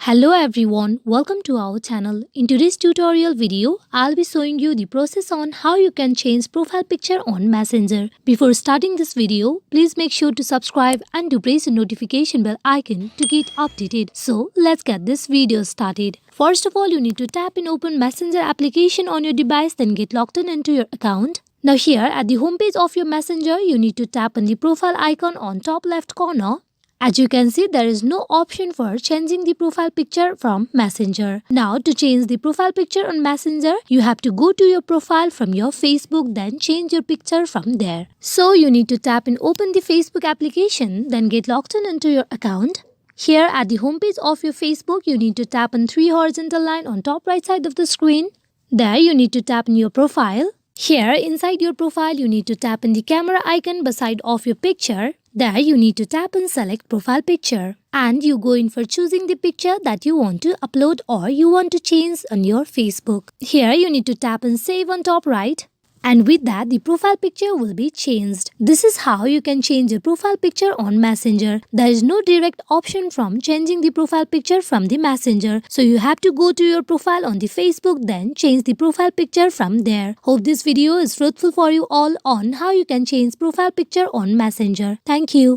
Hello everyone, welcome to our channel. In today's tutorial video, I'll be showing you the process on how you can change profile picture on Messenger. Before starting this video, please make sure to subscribe and to press the notification bell icon to get updated. So let's get this video started. First of all, you need to tap in Open Messenger application on your device, then get logged in into your account. Now here at the homepage of your Messenger, you need to tap on the profile icon on top left corner. As you can see, there is no option for changing the profile picture from Messenger. Now, to change the profile picture on Messenger, you have to go to your profile from your Facebook, then change your picture from there. So, you need to tap in Open the Facebook application, then get logged in into your account. Here at the homepage of your Facebook, you need to tap on 3 horizontal line on top right side of the screen. There, you need to tap on your profile. Here, inside your profile, you need to tap on the camera icon beside of your picture. There, you need to tap on Select Profile Picture. And you go in for choosing the picture that you want to upload or you want to change on your Facebook. Here, you need to tap on Save on top right. And with that, the profile picture will be changed. This is how you can change your profile picture on Messenger. There is no direct option from changing the profile picture from the Messenger. So you have to go to your profile on the Facebook, then change the profile picture from there. Hope this video is fruitful for you all on how you can change profile picture on Messenger. Thank you.